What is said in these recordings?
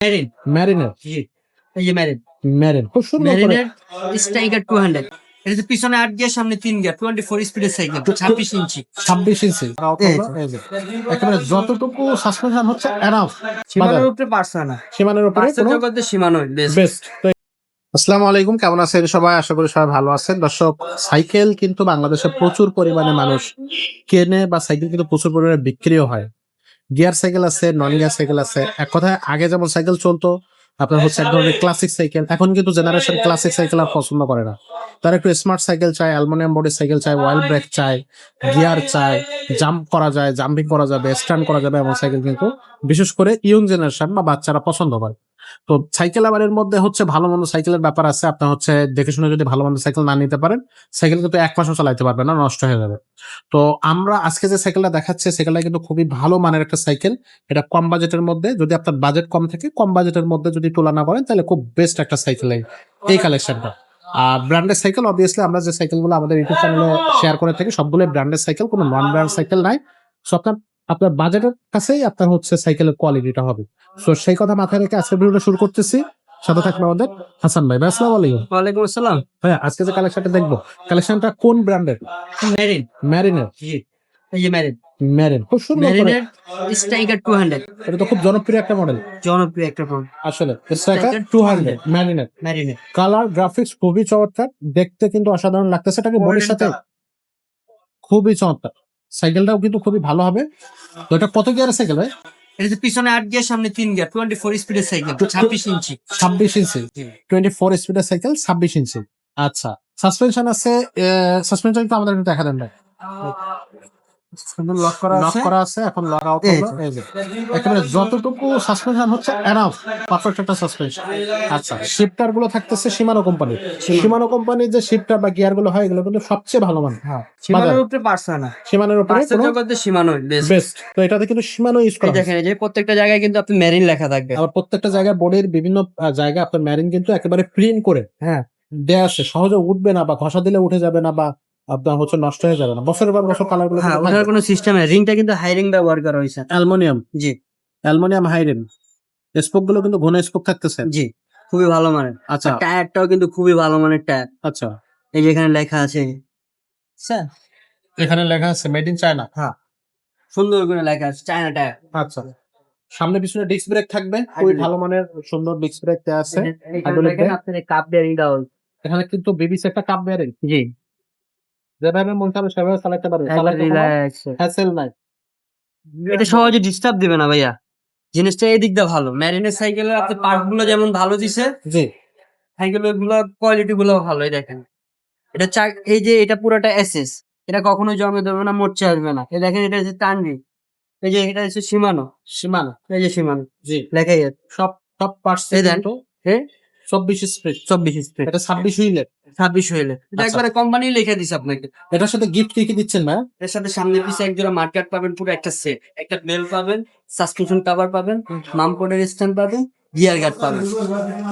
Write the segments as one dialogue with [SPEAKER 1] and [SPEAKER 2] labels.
[SPEAKER 1] Marine
[SPEAKER 2] ম্যারিনের
[SPEAKER 1] জি এই যে marine
[SPEAKER 2] marine খুব সুন্দর করে
[SPEAKER 1] মেরিনের স্ট্রাইকার 200 এটা যে পিছনে 8 গিয়ার সামনে 3 গিয়ার 24 স্পিডের সাইকেল 26 ইঞ্চি
[SPEAKER 2] 26 ইঞ্চি
[SPEAKER 1] এই যে।
[SPEAKER 2] এই যে একেবারে যতটুকু সাসপেনশন হচ্ছে এনাফ
[SPEAKER 1] সীমানোর উপরে পারছে না
[SPEAKER 2] সীমানের উপরে
[SPEAKER 1] পারছে
[SPEAKER 2] কোনো
[SPEAKER 1] জগতে সীমানো বেস্ট
[SPEAKER 2] বেস্ট। আসসালামু আলাইকুম, কেমন আছেন সবাই? আশা করি সবাই ভালো আছেন। দর্শক, সাইকেল কিন্তু বাংলাদেশে প্রচুর পরিমাণে মানুষ কেনে বা সাইকেল কিন্তু প্রচুর পরিমাণে বিক্রিও হয়। গিয়ার সাইকেল আছে, নন গিয়ার সাইকেল আছে। এক কথায় আগে যেমন সাইকেল চলতো আপনার হচ্ছে এক ধরনের ক্লাসিক সাইকেল, এখন কিন্তু জেনারেশন ক্লাসিক সাইকেল আর পছন্দ করে না। তারা একটু স্মার্ট সাইকেল চায়, অ্যালুমিনিয়াম বডি সাইকেল চায়, অয়েল ব্রেক চায়, গিয়ার চায়, জাম্প করা যায়, জাম্পিং করা যাবে, স্ট্যান্ড করা যাবে এমন সাইকেল কিন্তু বিশেষ করে ইয়ং জেনারেশন বা বাচ্চারা পছন্দ করে। তো সাইকেল আবার এর মধ্যে হচ্ছে ভালো মন্দ সাইকেলের ব্যাপার আছে। আপনার হচ্ছে দেখে শুনে যদি ভালো মন্দ সাইকেল না নিতে পারেন, সাইকেল কিন্তু এক মাসও চালাইতে পারবেন না, নষ্ট হয়ে যাবে। তো আমরা আজকে যে সাইকেলটা দেখাচ্ছি, সাইকেলটা কিন্তু খুবই ভালো মানের একটা সাইকেল। এটা কম বাজেটের মধ্যে, যদি আপনার বাজেট কম থাকে, কম বাজেটের মধ্যে যদি তুলনা করেন, তাহলে খুব বেস্ট একটা সাইকেল এই কালেকশনটা। আর ব্র্যান্ডের সাইকেল অবভিয়াসলি আমরা যে সাইকেলগুলো আমাদের ইউটিউব চ্যানেলে শেয়ার করে থাকি সবগুলো ব্র্যান্ডের সাইকেল, কোনো নন ব্র্যান্ড সাইকেল নাই। সো আপনার আপনার বাজেটের কাছেই আপনার হচ্ছে সাইকেলের কোয়ালিটিটা হবে। সো সেই কথা মাথায় রেখে আজকের ভিডিওটা শুরু করতেছি। সাথে থাকবে আমাদের হাসান ভাই। আসসালামু আলাইকুম।
[SPEAKER 1] ওয়ালাইকুম আসসালাম।
[SPEAKER 2] ভাইয়া, আজকে যে কালেকশনটা দেখবো, কালেকশনটা কোন ব্র্যান্ডের?
[SPEAKER 1] মেরিন
[SPEAKER 2] ম্যারিনের
[SPEAKER 1] জি এই যে মেরিন
[SPEAKER 2] ম্যারিন খুব সুন্দর করে।
[SPEAKER 1] মেরিনের স্ট্রাইকার 200
[SPEAKER 2] এটা তো খুব জনপ্রিয় একটা মডেল
[SPEAKER 1] জনপ্রিয় একটা ফোন
[SPEAKER 2] আসলে। স্ট্রাইকার 200 ম্যারিনের
[SPEAKER 1] মেরিনের
[SPEAKER 2] কালার গ্রাফিক্স খুবই চমৎকার, দেখতে কিন্তু অসাধারণ লাগতেছে। এটাকে বডির সাথে খুবই চমৎকার। সাইকেলটাও কিন্তু খুবই ভালো হবে। তো এটা কত গিয়ারের সাইকেল ভাই?
[SPEAKER 1] এটা যে পিছনে 8 গিয়ার সামনে 3 গিয়ার 24 স্পিডের সাইকেল 26 ইঞ্চি
[SPEAKER 2] 26 ইঞ্চি 24 স্পিডের সাইকেল 26 ইঞ্চি। আচ্ছা, সাসপেনশন আছে। সাসপেনশন তো আমাদের দেখা দেন ভাই।
[SPEAKER 1] লক করা
[SPEAKER 2] লক করা আছে, এখন লক আউট হলো। এই যে একেবারে যতটুকু সাসপেনশন হচ্ছে এনাফ, পারফেক্ট একটা সাসপেনশন। আচ্ছা, শিফটার গুলো থাকতেছে শিমানো কোম্পানির। শিমানো কোম্পানির যে শিফটার বা গিয়ার গুলো হয়, এগুলো কিন্তু সবচেয়ে ভালো মান।
[SPEAKER 1] সীমানোর উপরে পারছে না
[SPEAKER 2] শিমানোর উপরে
[SPEAKER 1] পারছে
[SPEAKER 2] কোনো
[SPEAKER 1] জগতে সীমানো
[SPEAKER 2] বেস্ট। তো এটাতে কিন্তু শিমানো ইউজ করা
[SPEAKER 1] এই দেখেন এই যে প্রত্যেকটা জায়গায় কিন্তু আপনি মেরিন লেখা থাকবে।
[SPEAKER 2] আবার প্রত্যেকটা জায়গায় বডির বিভিন্ন জায়গায় আপনার ম্যারিন কিন্তু একেবারে প্রিন্ট করে দেয়া আছে, সহজে উঠবে না বা ঘষা দিলে উঠে যাবে না বা আপনার হচ্ছে নষ্ট হয়ে যাবে না। বছরের পর বছর কালার গুলো
[SPEAKER 1] ওটার কোনো সিস্টেম নেই। রিংটা কিন্তু হাই রিং ব্যবহার করা হয়েছে।
[SPEAKER 2] অ্যালুমিনিয়াম
[SPEAKER 1] জি
[SPEAKER 2] অ্যালুমিনিয়াম হাইরিন। স্পোক গুলো কিন্তু ঘন স্পোক থাকতেছে।
[SPEAKER 1] জি খুবই ভালো মানের।
[SPEAKER 2] আচ্ছা
[SPEAKER 1] টায়ারটাও কিন্তু খুবই ভালো মানের টায়ার।
[SPEAKER 2] আচ্ছা,
[SPEAKER 1] এই যে এখানে লেখা আছে স্যার,
[SPEAKER 2] এখানে লেখা আছে মেড ইন চায়না।
[SPEAKER 1] হ্যাঁ সুন্দর করে লেখা আছে চায়না টায়ার।
[SPEAKER 2] আচ্ছা, সামনে পিছনে ডিস্ক ব্রেক থাকবে, খুবই ভালো মানের সুন্দর ডিস্ক ব্রেক দেওয়া আছে।
[SPEAKER 1] আপনার কাপ বেয়ারিং দাও
[SPEAKER 2] এখানে কিন্তু বিবিসি একটা কাপ বেয়ারিং,
[SPEAKER 1] জি
[SPEAKER 2] যেভাবে মন চাবে সেভাবে চালাতে পারবে, চালাতে কোনো হ্যাসেল নাই।
[SPEAKER 1] এটা সহজে ডিস্টার্ব দিবে না ভাইয়া। জিনিসটা এই দিক দিয়ে ভালো। ম্যারিনের সাইকেলের আপনি পার্ট গুলো যেমন ভালো দিছে,
[SPEAKER 2] জি
[SPEAKER 1] সাইকেলের গুলো কোয়ালিটি গুলো ভালো। এই দেখেন এটা এই যে এটা পুরোটা এসএস, এটা কখনোই জমে দেবে না, মোর্চে আসবে না। এই দেখেন এটা হচ্ছে টানবি, এই যে এটা হচ্ছে সীমানো
[SPEAKER 2] সীমানা,
[SPEAKER 1] এই যে সীমানো
[SPEAKER 2] জি
[SPEAKER 1] লেখাই আছে
[SPEAKER 2] সব সব পার্টস
[SPEAKER 1] এই দেন।
[SPEAKER 2] কিন্তু
[SPEAKER 1] হ্যাঁ
[SPEAKER 2] 24 স্পিড,
[SPEAKER 1] 24 স্পিড
[SPEAKER 2] এটা 26 হুইলের।
[SPEAKER 1] 26 হইলে এটা
[SPEAKER 2] আচ্ছা।
[SPEAKER 1] একবারে কোম্পানি লিখে দিছে আপনাকে।
[SPEAKER 2] এটার সাথে গিফট কি কি দিচ্ছেন ভাই?
[SPEAKER 1] এর সাথে সামনে পিছে এক জোড়া মার্কার পাবেন, পুরো একটা সেট, একটা বেল পাবেন, সাসপেনশন কভার পাবেন, মামপোর্টের স্ট্যান্ড পাবেন, গিয়ার গার্ড পাবেন।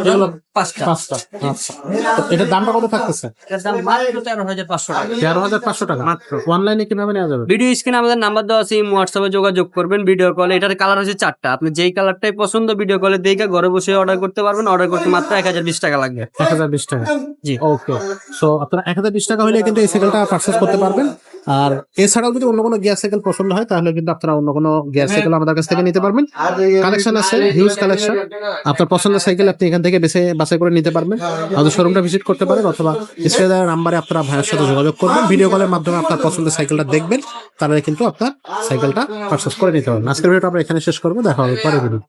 [SPEAKER 1] এটা হলো পাঁচটা।
[SPEAKER 2] আচ্ছা, তো এটার দামটা কত থাকতেছে?
[SPEAKER 1] এটার দাম মাত্র 13,500 টাকা।
[SPEAKER 2] 13,500 টাকা মাত্র। অনলাইনে কিভাবে নেওয়া যাবে?
[SPEAKER 1] ভিডিও স্ক্রিনে আমাদের নাম্বার দেওয়া আছে, হোয়াটসঅ্যাপে যোগাযোগ করবেন। ভিডিও কলে এটার কালার হচ্ছে 4টা, আপনি যেই কালারটাই পছন্দ ভিডিও কলে দেখে ঘরে বসে অর্ডার করতে পারবেন। অর্ডার করতে মাত্র 1020 টাকা লাগবে।
[SPEAKER 2] 1020 টাকা,
[SPEAKER 1] জি
[SPEAKER 2] ওকে। সো আপনারা 1020 টাকা হলে কিন্তু এই সাইকেলটা পারচেজ করতে পারবেন। আর এছাড়াও যদি অন্য কোনো গিয়ার সাইকেল পছন্দ হয়, তাহলে কিন্তু আপনারা অন্য কোনো গিয়ার সাইকেল আমাদের কাছ থেকে নিতে পারবেন। কালেকশন আছে, হিউজ কালেকশন। আপনার পছন্দের সাইকেল আপনি এখান থেকে বাছাই করে নিতে পারবেন। আমাদের শোরুমটা ভিজিট করতে পারেন, অথবা স্ক্রিনে দেওয়া নাম্বারে আপনারা ভাইয়ের সাথে যোগাযোগ করবেন। ভিডিও কলের মাধ্যমে আপনার পছন্দের সাইকেলটা দেখবেন, তাহলে কিন্তু আপনার সাইকেলটা পারচেজ করে নিতে পারবেন। আজকের ভিডিওটা আমরা এখানে শেষ করবো। দেখা হবে পরের ভিডিও।